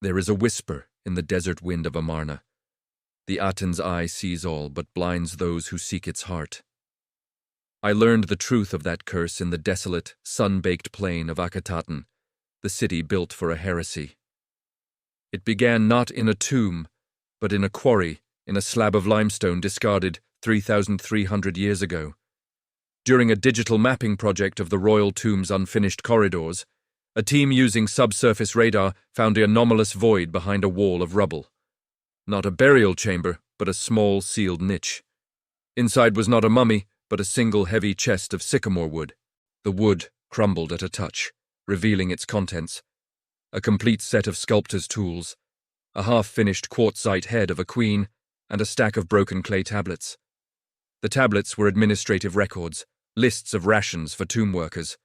There is a whisper in the desert wind of Amarna. The Aten's eye sees all, but blinds those who seek its heart. I learned the truth of that curse in the desolate, sun-baked plain of Akhenaten, the city built for a heresy. It began not in a tomb, but in a quarry, in a slab of limestone discarded 3,300 years ago. During a digital mapping project of the royal tomb's unfinished corridors, a team using subsurface radar found the anomalous void behind a wall of rubble. Not a burial chamber, but a small sealed niche. Inside was not a mummy, but a single heavy chest of sycamore wood. The wood crumbled at a touch, revealing its contents. A complete set of sculptor's tools, a half-finished quartzite head of a queen, and a stack of broken clay tablets. The tablets were administrative records, lists of rations for tomb workers.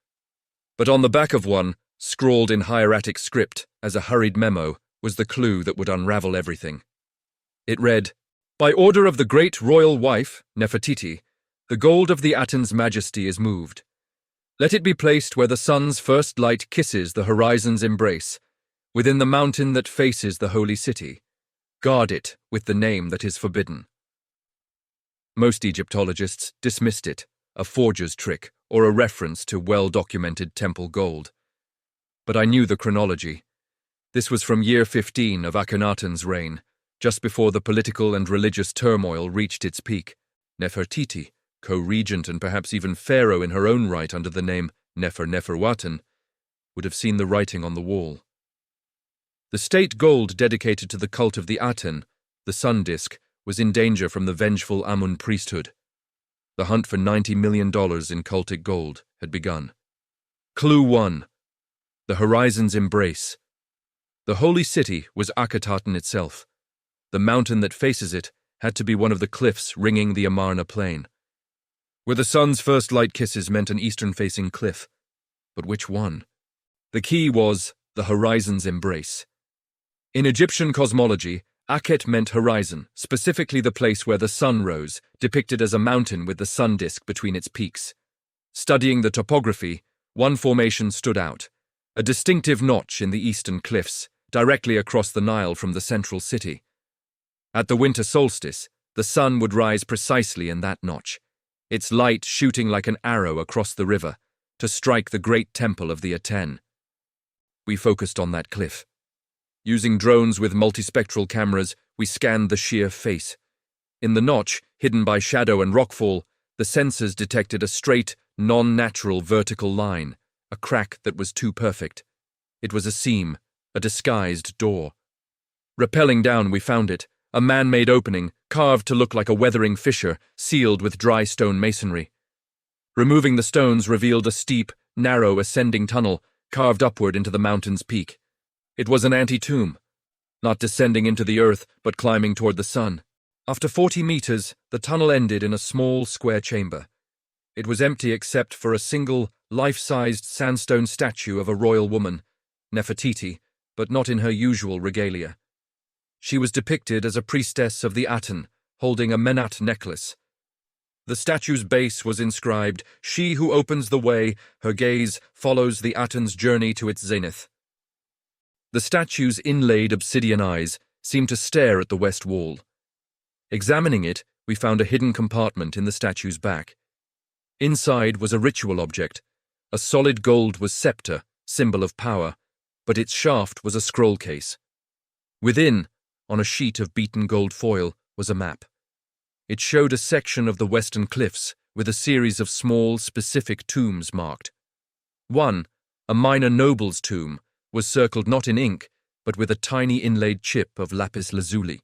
But on the back of one, scrawled in hieratic script as a hurried memo, was the clue that would unravel everything. It read, "By order of the great royal wife, Nefertiti, the gold of the Aten's majesty is moved. Let it be placed where the sun's first light kisses the horizon's embrace, within the mountain that faces the holy city. Guard it with the name that is forbidden." Most Egyptologists dismissed it, a forger's trick or a reference to well-documented temple gold. But I knew the chronology. This was from year 15 of Akhenaten's reign, just before the political and religious turmoil reached its peak. Nefertiti, co-regent and perhaps even pharaoh in her own right under the name Neferwaten, would have seen the writing on the wall. The state gold dedicated to the cult of the Aten, the sun disk, was in danger from the vengeful Amun priesthood. The hunt for $90 million in cultic gold had begun. Clue 1. The horizon's embrace. The holy city was Akhenaten itself. The mountain that faces it had to be one of the cliffs ringing the Amarna plain. Where the sun's first light kisses meant an eastern-facing cliff. But which one? The key was the horizon's embrace. In Egyptian cosmology, Akhet meant horizon, specifically the place where the sun rose, depicted as a mountain with the sun disk between its peaks. Studying the topography, one formation stood out, a distinctive notch in the eastern cliffs, directly across the Nile from the central city. At the winter solstice, the sun would rise precisely in that notch, its light shooting like an arrow across the river, to strike the great temple of the Aten. We focused on that cliff. Using drones with multispectral cameras, we scanned the sheer face. In the notch, hidden by shadow and rockfall, the sensors detected a straight, non-natural vertical line, a crack that was too perfect. It was a seam, a disguised door. Rappelling down, we found it, a man-made opening, carved to look like a weathering fissure, sealed with dry stone masonry. Removing the stones revealed a steep, narrow ascending tunnel, carved upward into the mountain's peak. It was an anti-tomb, not descending into the earth, but climbing toward the sun. After 40 meters, the tunnel ended in a small, square chamber. It was empty except for a single, life-sized sandstone statue of a royal woman, Nefertiti, but not in her usual regalia. She was depicted as a priestess of the Aten, holding a menat necklace. The statue's base was inscribed, "She who opens the way, her gaze follows the Aten's journey to its zenith." The statue's inlaid obsidian eyes seemed to stare at the west wall. Examining it, we found a hidden compartment in the statue's back. Inside was a ritual object. A solid gold was scepter, symbol of power, but its shaft was a scroll case. Within, on a sheet of beaten gold foil, was a map. It showed a section of the western cliffs with a series of small, specific tombs marked. One, a minor noble's tomb, was circled not in ink, but with a tiny inlaid chip of lapis lazuli.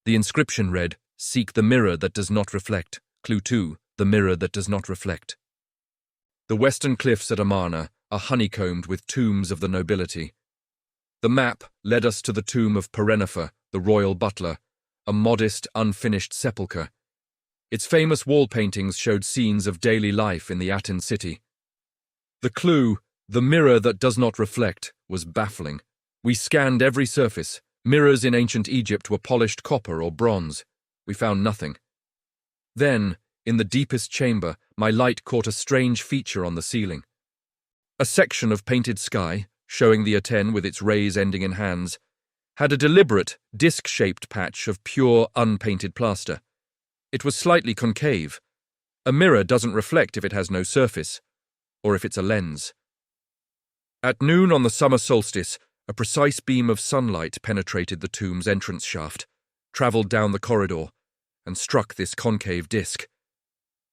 The inscription read, "Seek the mirror that does not reflect." Clue 2, the mirror that does not reflect. The western cliffs at Amarna are honeycombed with tombs of the nobility. The map led us to the tomb of Perennifer, the royal butler, a modest, unfinished sepulchre. Its famous wall paintings showed scenes of daily life in the Aten city. The clue, "The mirror that does not reflect," was baffling. We scanned every surface. Mirrors in ancient Egypt were polished copper or bronze. We found nothing. Then, in the deepest chamber, my light caught a strange feature on the ceiling. A section of painted sky, showing the Aten with its rays ending in hands, had a deliberate, disc-shaped patch of pure, unpainted plaster. It was slightly concave. A mirror doesn't reflect if it has no surface, or if it's a lens. At noon on the summer solstice, a precise beam of sunlight penetrated the tomb's entrance shaft, travelled down the corridor, and struck this concave disc.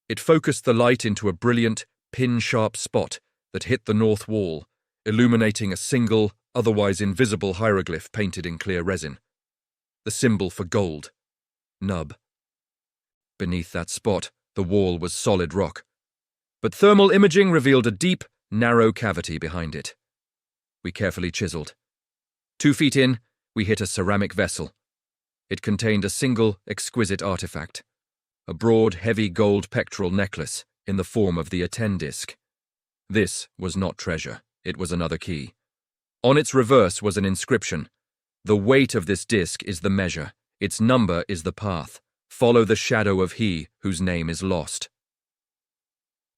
It focused the light into a brilliant, pin-sharp spot that hit the north wall, illuminating a single, otherwise invisible hieroglyph painted in clear resin. The symbol for gold. Nub. Beneath that spot, the wall was solid rock, but thermal imaging revealed a deep, narrow cavity behind it. We carefully chiseled. 2 feet in, we hit a ceramic vessel. It contained a single, exquisite artifact, a broad, heavy gold pectoral necklace in the form of the Aten disc. This was not treasure, it was another key. On its reverse was an inscription. The weight of this disc is the measure, its number is the path. Follow the shadow of he whose name is lost.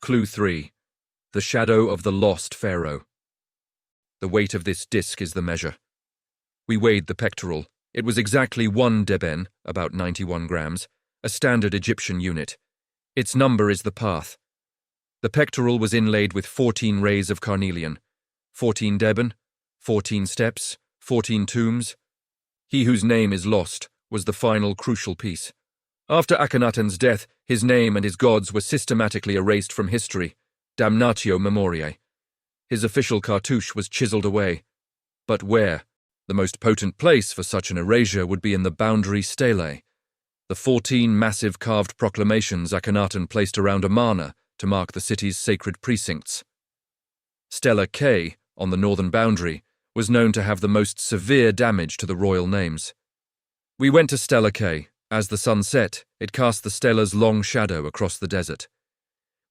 Clue 3. The shadow of the lost pharaoh. The weight of this disc is the measure. We weighed the pectoral. It was exactly 1 deben, about 91 grams, a standard Egyptian unit. Its number is the path. The pectoral was inlaid with 14 rays of carnelian, 14 deben, 14 steps, 14 tombs. He whose name is lost was the final crucial piece. After Akhenaten's death, his name and his gods were systematically erased from history, damnatio memoriae. His official cartouche was chiseled away. But where? The most potent place for such an erasure would be in the boundary stelae, the 14 massive carved proclamations Akhenaten placed around Amarna to mark the city's sacred precincts. Stela K, on the northern boundary, was known to have the most severe damage to the royal names. We went to Stela K. As the sun set, it cast the stela's long shadow across the desert.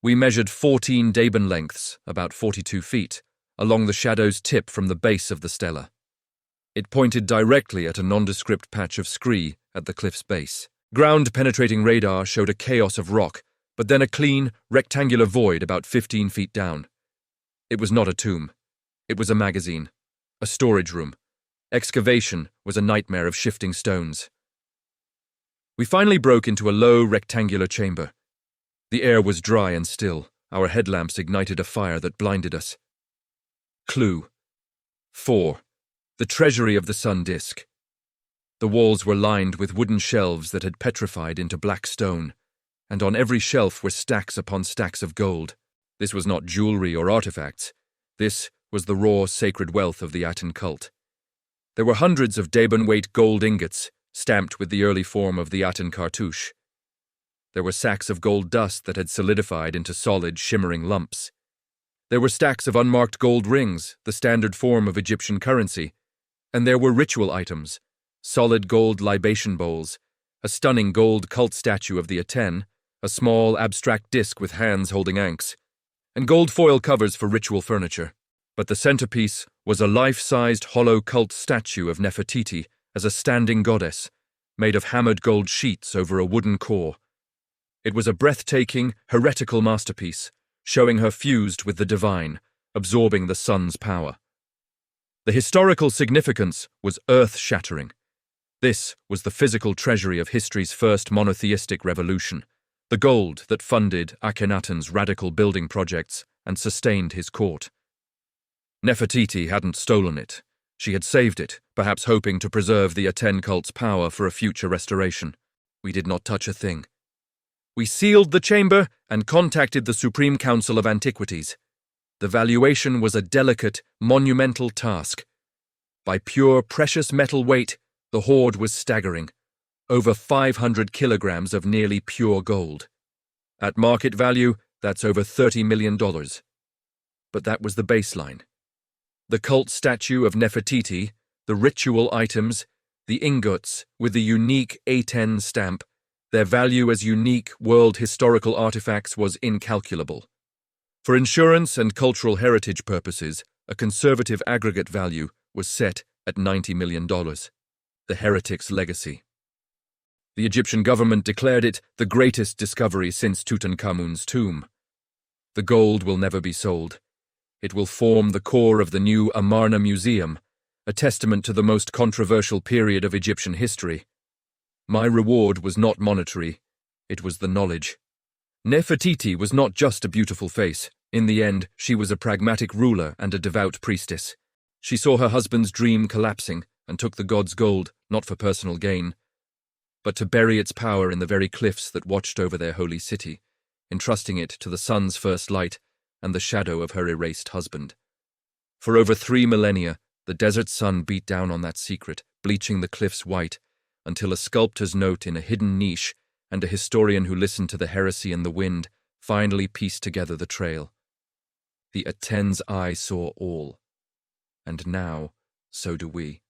We measured 14 deben lengths, about 42 feet, along the shadow's tip from the base of the stela. It pointed directly at a nondescript patch of scree at the cliff's base. Ground-penetrating radar showed a chaos of rock, but then a clean, rectangular void about 15 feet down. It was not a tomb. It was a magazine, a storage room. Excavation was a nightmare of shifting stones. We finally broke into a low, rectangular chamber. The air was dry and still. Our headlamps ignited a fire that blinded us. Clue 4. The treasury of the sun disk. The walls were lined with wooden shelves that had petrified into black stone, and on every shelf were stacks upon stacks of gold. This was not jewelry or artifacts. This was the raw, sacred wealth of the Aten cult. There were hundreds of deben-weight gold ingots, stamped with the early form of the Aten cartouche. There were sacks of gold dust that had solidified into solid, shimmering lumps. There were stacks of unmarked gold rings, the standard form of Egyptian currency, and there were ritual items, solid gold libation bowls, a stunning gold cult statue of the Aten, a small, abstract disc with hands holding ankhs, and gold foil covers for ritual furniture. But the centerpiece was a life-sized hollow cult statue of Nefertiti as a standing goddess, made of hammered gold sheets over a wooden core. It was a breathtaking, heretical masterpiece, showing her fused with the divine, absorbing the sun's power. The historical significance was earth-shattering. This was the physical treasury of history's first monotheistic revolution, the gold that funded Akhenaten's radical building projects and sustained his court. Nefertiti hadn't stolen it. She had saved it, perhaps hoping to preserve the Aten cult's power for a future restoration. We did not touch a thing. We sealed the chamber and contacted the Supreme Council of Antiquities. The valuation was a delicate, monumental task. By pure precious metal weight, the hoard was staggering. Over 500 kilograms of nearly pure gold. At market value, that's over $30 million. But that was the baseline. The cult statue of Nefertiti, the ritual items, the ingots with the unique Aten stamp, their value as unique world historical artifacts was incalculable. For insurance and cultural heritage purposes, a conservative aggregate value was set at $90 million. The heretic's legacy. The Egyptian government declared it the greatest discovery since Tutankhamun's tomb. The gold will never be sold. It will form the core of the new Amarna Museum, a testament to the most controversial period of Egyptian history. My reward was not monetary, it was the knowledge. Nefertiti was not just a beautiful face. In the end, she was a pragmatic ruler and a devout priestess. She saw her husband's dream collapsing and took the god's gold, not for personal gain, but to bury its power in the very cliffs that watched over their holy city, entrusting it to the sun's first light and the shadow of her erased husband. For over 3 millennia, the desert sun beat down on that secret, bleaching the cliffs white, until a sculptor's note in a hidden niche and a historian who listened to the heresy and the wind finally pieced together the trail. The Aten's eye saw all, and now so do we.